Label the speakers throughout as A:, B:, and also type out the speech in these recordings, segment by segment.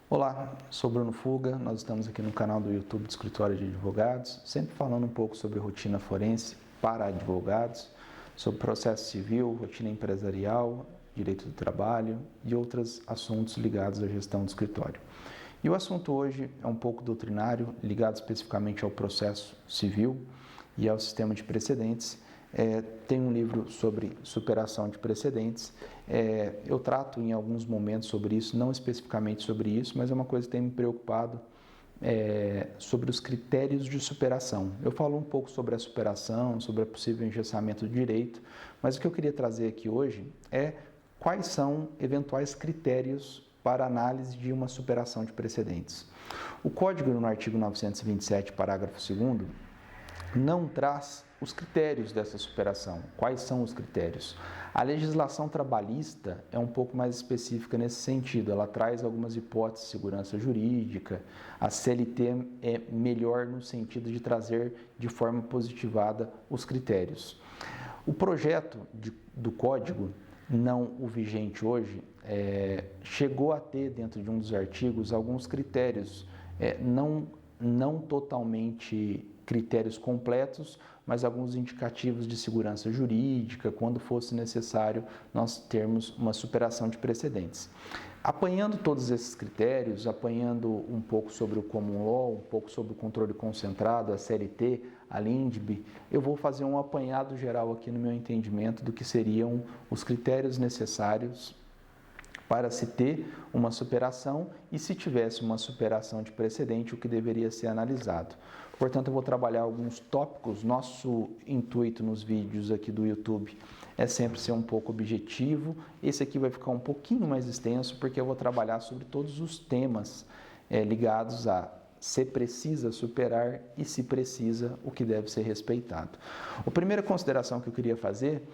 A: Olá, sou Bruno Fuga, nós estamos aqui no canal do YouTube do Escritório de Advogados, sempre falando um pouco sobre rotina forense para advogados, sobre processo civil, rotina empresarial, direito do trabalho e outros assuntos ligados à gestão do escritório. E o assunto hoje é um pouco doutrinário, ligado especificamente ao processo civil e ao sistema de precedentes. Tem um livro sobre superação de precedentes. Eu trato em alguns momentos sobre isso, não especificamente sobre isso, mas é uma coisa que tem me preocupado sobre os critérios de superação. Eu falo um pouco sobre a superação, sobre o possível engessamento do direito, mas o que eu queria trazer aqui hoje é quais são eventuais critérios para análise de uma superação de precedentes. O Código, no artigo 927, parágrafo 2º, não traz os critérios dessa superação. Quais são os critérios? A legislação trabalhista é um pouco mais específica nesse sentido, ela traz algumas hipóteses de segurança jurídica, a CLT é melhor no sentido de trazer de forma positivada os critérios. O projeto do Código, não o vigente hoje, chegou a ter dentro de um dos artigos alguns critérios, não totalmente critérios completos, mas alguns indicativos de segurança jurídica, quando fosse necessário nós termos uma superação de precedentes. Apanhando todos esses critérios, apanhando um pouco sobre o Common Law, um pouco sobre o controle concentrado, a CLT, a LINDB, eu vou fazer um apanhado geral aqui no meu entendimento do que seriam os critérios necessários para se ter uma superação e, se tivesse uma superação de precedente, o que deveria ser analisado. Portanto, eu vou trabalhar alguns tópicos. Nosso intuito nos vídeos aqui do YouTube é sempre ser um pouco objetivo. Esse aqui vai ficar um pouquinho mais extenso, porque eu vou trabalhar sobre todos os temas ligados a se precisa superar e, se precisa, o que deve ser respeitado. A primeira consideração que eu queria fazer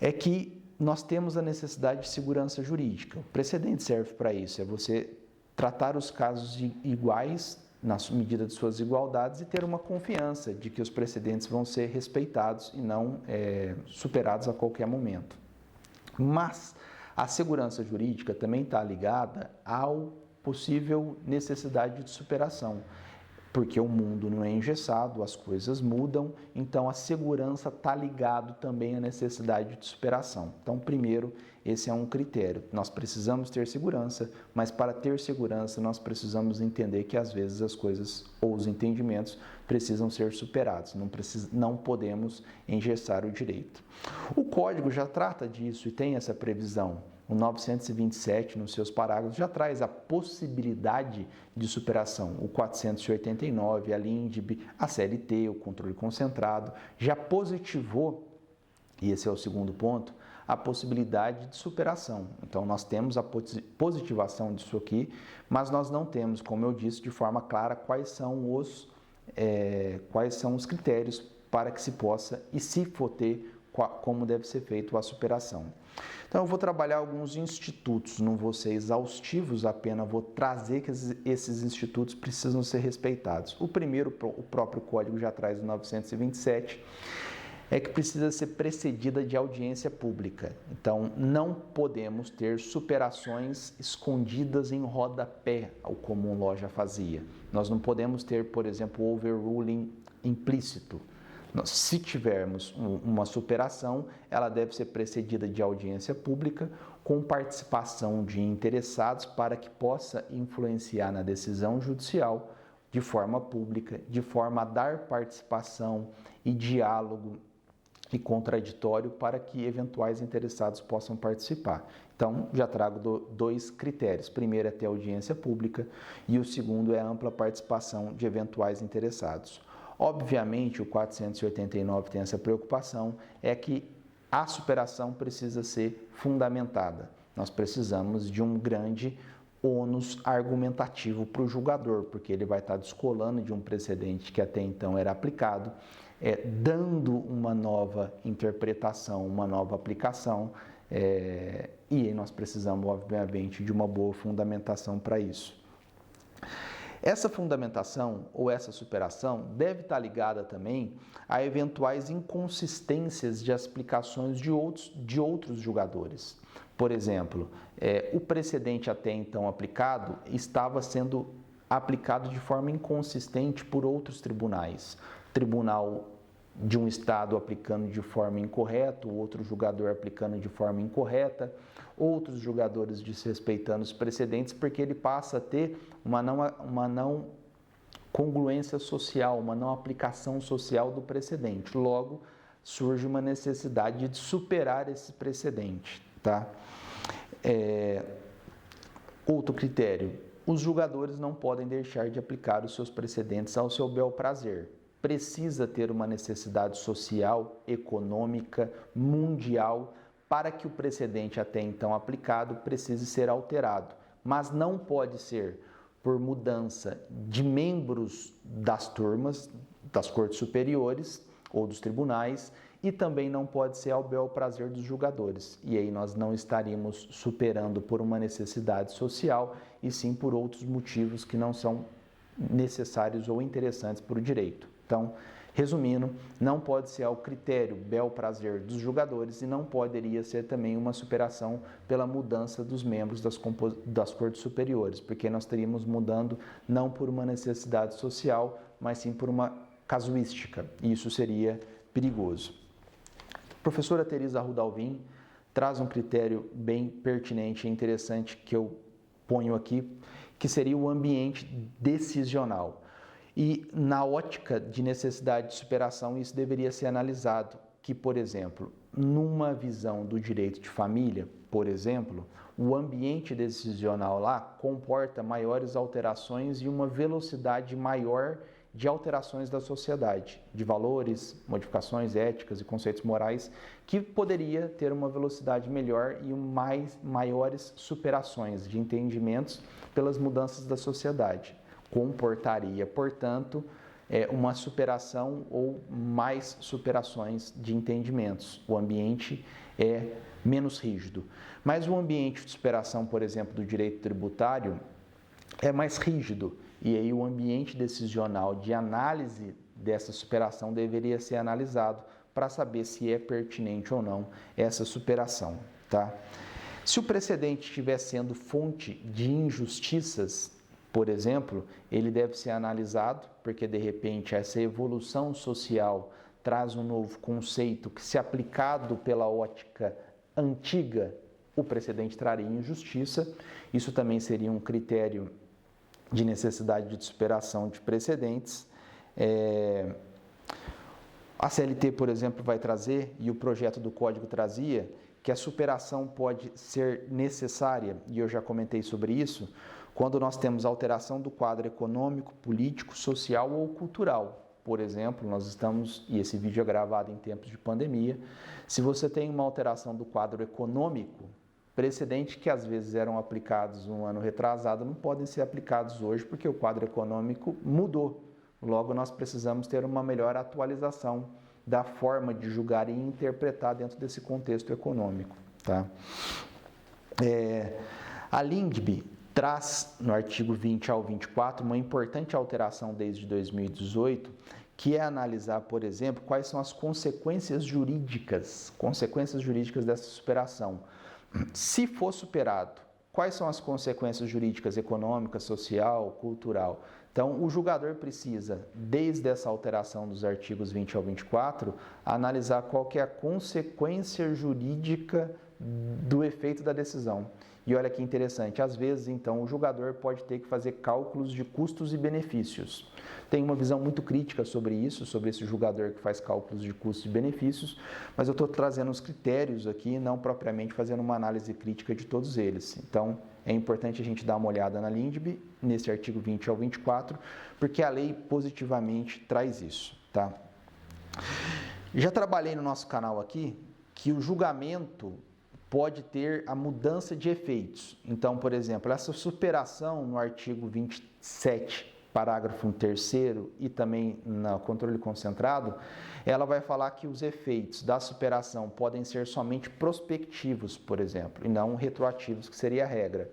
A: é que nós temos a necessidade de segurança jurídica. O precedente serve para isso, é você tratar os casos iguais na medida de suas igualdades e ter uma confiança de que os precedentes vão ser respeitados e não superados a qualquer momento. Mas a segurança jurídica também está ligada ao possível necessidade de superação, porque o mundo não é engessado, as coisas mudam, então a segurança está ligado também à necessidade de superação. Então, primeiro, esse é um critério. Nós precisamos ter segurança, mas para ter segurança nós precisamos entender que às vezes as coisas ou os entendimentos precisam ser superados, não podemos engessar o direito. O Código já trata disso e tem essa previsão. O 927, nos seus parágrafos, já traz a possibilidade de superação. O 489, a LINDB, a CLT, o controle concentrado, já positivou, e esse é o segundo ponto, a possibilidade de superação. Então, nós temos a positivação disso aqui, mas nós não temos, como eu disse, de forma clara quais são os critérios para que se possa, e se for ter, como deve ser feita a superação. Então, eu vou trabalhar alguns institutos, não vou ser exaustivos, apenas vou trazer que esses institutos precisam ser respeitados. O primeiro, o próprio Código já traz o 927, é que precisa ser precedida de audiência pública. Então, não podemos ter superações escondidas em rodapé, o Common Law já fazia. Nós não podemos ter, por exemplo, overruling implícito. Se tivermos uma superação, ela deve ser precedida de audiência pública, com participação de interessados para que possa influenciar na decisão judicial de forma pública, de forma a dar participação e diálogo e contraditório para que eventuais interessados possam participar. Então, já trago dois critérios. Primeiro é ter audiência pública e o segundo é a ampla participação de eventuais interessados. Obviamente, o 489 tem essa preocupação, é que a superação precisa ser fundamentada. Nós precisamos de um grande ônus argumentativo para o julgador, porque ele vai estar descolando de um precedente que até então era aplicado, dando uma nova interpretação, uma nova aplicação, e nós precisamos, obviamente, de uma boa fundamentação para isso. Essa fundamentação ou essa superação deve estar ligada também a eventuais inconsistências de explicações de outros julgadores. Por exemplo, o precedente até então aplicado estava sendo aplicado de forma inconsistente por outros tribunais. Tribunal de um estado aplicando de forma incorreta, o outro julgador aplicando de forma incorreta, outros julgadores desrespeitando os precedentes, porque ele passa a ter uma não congruência social, uma não aplicação social do precedente. Logo, surge uma necessidade de superar esse precedente, tá? Outro critério, os julgadores não podem deixar de aplicar os seus precedentes ao seu bel prazer. Precisa ter uma necessidade social, econômica, mundial, para que o precedente até então aplicado precise ser alterado. Mas não pode ser por mudança de membros das turmas, das cortes superiores ou dos tribunais, e também não pode ser ao bel prazer dos julgadores. E aí nós não estaríamos superando por uma necessidade social, e sim por outros motivos que não são necessários ou interessantes para o direito. Então, resumindo, não pode ser ao critério bel prazer dos julgadores e não poderia ser também uma superação pela mudança dos membros das cortes superiores, porque nós estaríamos mudando não por uma necessidade social, mas sim por uma casuística, e isso seria perigoso. A professora Teresa Rudalvin traz um critério bem pertinente e interessante que eu ponho aqui, que seria o ambiente decisional. E na ótica de necessidade de superação, isso deveria ser analisado, que, por exemplo, numa visão do direito de família, por exemplo, o ambiente decisional lá comporta maiores alterações e uma velocidade maior de alterações da sociedade, de valores, modificações éticas e conceitos morais, que poderia ter uma velocidade melhor e maiores superações de entendimentos pelas mudanças da sociedade. Comportaria, portanto, uma superação ou mais superações de entendimentos. O ambiente é menos rígido. Mas o ambiente de superação, por exemplo, do direito tributário é mais rígido. E aí o ambiente decisional de análise dessa superação deveria ser analisado para saber se é pertinente ou não essa superação, tá? Se o precedente estiver sendo fonte de injustiças, por exemplo, ele deve ser analisado, porque de repente essa evolução social traz um novo conceito que, se aplicado pela ótica antiga, o precedente traria injustiça. Isso também seria um critério de necessidade de superação de precedentes. A CLT, por exemplo, vai trazer, e o projeto do Código trazia, que a superação pode ser necessária, e eu já comentei sobre isso, quando nós temos alteração do quadro econômico, político, social ou cultural. Por exemplo, nós estamos, e esse vídeo é gravado em tempos de pandemia, se você tem uma alteração do quadro econômico, precedentes que às vezes eram aplicados um ano retrasado não podem ser aplicados hoje porque o quadro econômico mudou. Logo, nós precisamos ter uma melhor atualização da forma de julgar e interpretar dentro desse contexto econômico, tá? A LINDB traz no artigo 20 ao 24 uma importante alteração desde 2018, que é analisar, por exemplo, quais são as consequências jurídicas dessa superação. Se for superado, quais são as consequências jurídicas, econômicas, social, cultural? Então, o julgador precisa, desde essa alteração dos artigos 20 ao 24, analisar qual que é a consequência jurídica do efeito da decisão. E olha que interessante, às vezes, então, o julgador pode ter que fazer cálculos de custos e benefícios. Tem uma visão muito crítica sobre isso, sobre esse julgador que faz cálculos de custos e benefícios, mas eu estou trazendo os critérios aqui, não propriamente fazendo uma análise crítica de todos eles. Então, é importante a gente dar uma olhada na LINDB, nesse artigo 20 ao 24, porque a lei positivamente traz isso, tá? Já trabalhei no nosso canal aqui que o julgamento pode ter a mudança de efeitos. Então, por exemplo, essa superação no artigo 27, parágrafo 3º e também no controle concentrado, ela vai falar que os efeitos da superação podem ser somente prospectivos, por exemplo, e não retroativos, que seria a regra.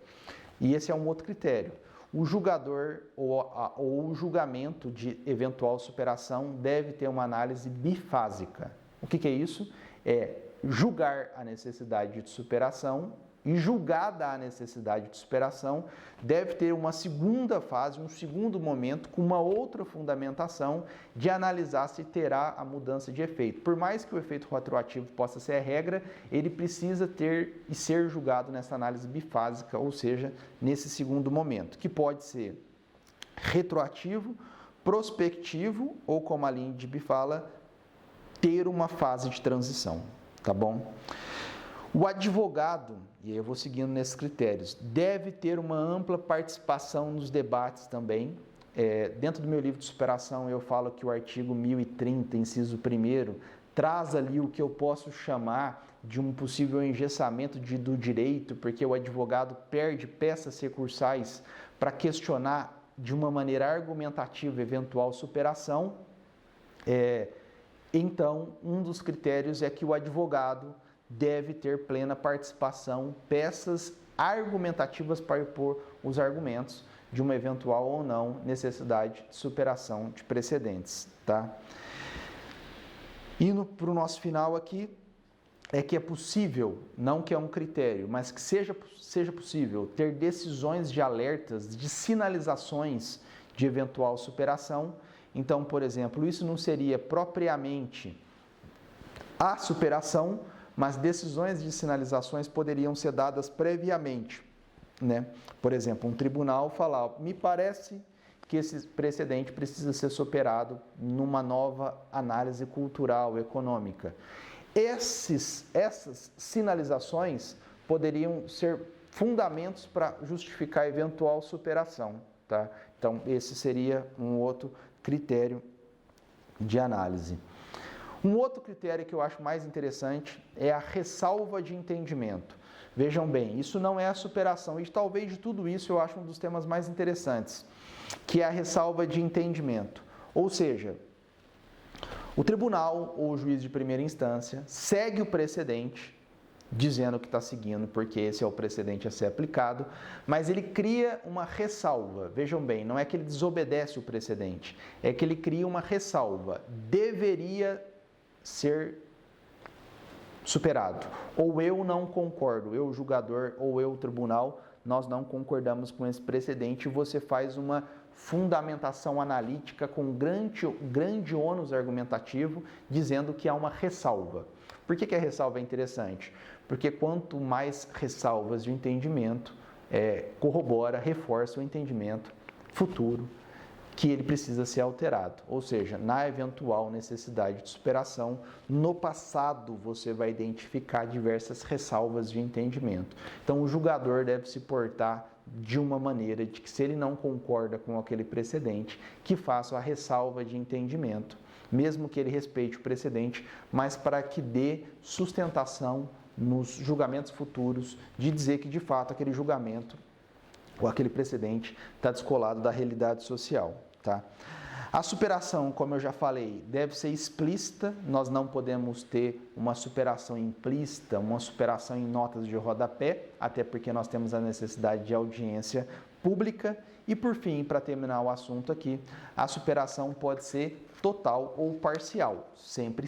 A: E esse é um outro critério. o julgador ou o julgamento de eventual superação deve ter uma análise bifásica. O que é isso? É julgar a necessidade de superação e, julgada a necessidade de superação, deve ter uma segunda fase, um segundo momento, com uma outra fundamentação de analisar se terá a mudança de efeito. Por mais que o efeito retroativo possa ser a regra, ele precisa ter e ser julgado nessa análise bifásica, ou seja, nesse segundo momento, que pode ser retroativo, prospectivo ou, como a Lindbe fala, ter uma fase de transição, tá bom? O advogado, e aí eu vou seguindo nesses critérios, deve ter uma ampla participação nos debates também. Dentro do meu livro de superação eu falo que o artigo 1030, inciso 1º, traz ali o que eu posso chamar de um possível engessamento do direito, porque o advogado perde peças recursais para questionar de uma maneira argumentativa eventual superação. Então, um dos critérios é que o advogado deve ter plena participação, peças argumentativas para impor os argumentos de uma eventual ou não necessidade de superação de precedentes, tá? Indo para o nosso final aqui, é que é possível, não que é um critério, mas que seja possível ter decisões de alertas, de sinalizações de eventual superação. Então, por exemplo, isso não seria propriamente a superação, mas decisões de sinalizações poderiam ser dadas previamente, né? Por exemplo, um tribunal falar, me parece que esse precedente precisa ser superado numa nova análise cultural, econômica. Essas sinalizações poderiam ser fundamentos para justificar eventual superação, tá? Então, esse seria um outro critério de análise. Um outro critério que eu acho mais interessante é a ressalva de entendimento. Vejam bem, isso não é a superação, e talvez de tudo isso eu acho um dos temas mais interessantes, que é a ressalva de entendimento. Ou seja, o tribunal ou o juiz de primeira instância segue o precedente, dizendo que está seguindo porque esse é o precedente a ser aplicado, mas ele cria uma ressalva. Vejam bem, não é que ele desobedece o precedente, é que ele cria uma ressalva. Deveria ser superado. Ou eu não concordo, eu julgador ou eu tribunal, nós não concordamos com esse precedente, e você faz uma fundamentação analítica com grande ônus argumentativo, dizendo que há uma ressalva. Por que a ressalva é interessante? Porque quanto mais ressalvas de entendimento, corrobora, reforça o entendimento futuro que ele precisa ser alterado. Ou seja, na eventual necessidade de superação, no passado você vai identificar diversas ressalvas de entendimento. Então, o julgador deve se portar de uma maneira de que, se ele não concorda com aquele precedente, que faça a ressalva de entendimento, mesmo que ele respeite o precedente, mas para que dê sustentação nos julgamentos futuros de dizer que, de fato, aquele julgamento ou aquele precedente está descolado da realidade social, tá? A superação, como eu já falei, deve ser explícita, nós não podemos ter uma superação implícita, uma superação em notas de rodapé, até porque nós temos a necessidade de audiência pública. E, por fim, para terminar o assunto aqui, a superação pode ser total ou parcial, sempre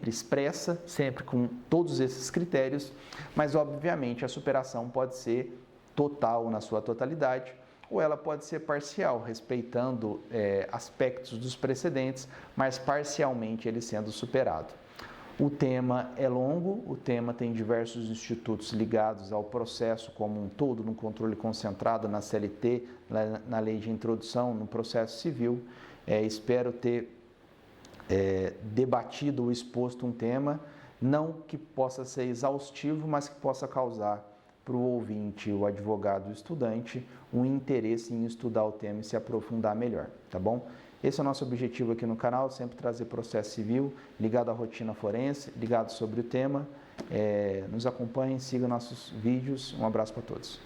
A: expressa, sempre com todos esses critérios, mas, obviamente, a superação pode ser total na sua totalidade, ou ela pode ser parcial, respeitando aspectos dos precedentes, mas parcialmente ele sendo superado. O tema é longo, o tema tem diversos institutos ligados ao processo como um todo, no controle concentrado, na CLT, na lei de introdução, no processo civil. Espero ter debatido ou exposto um tema, não que possa ser exaustivo, mas que possa causar para o ouvinte, o advogado, o estudante, um interesse em estudar o tema e se aprofundar melhor, tá bom? Esse é o nosso objetivo aqui no canal, sempre trazer processo civil ligado à rotina forense, ligado sobre o tema. Nos acompanhem, sigam nossos vídeos. Um abraço para todos.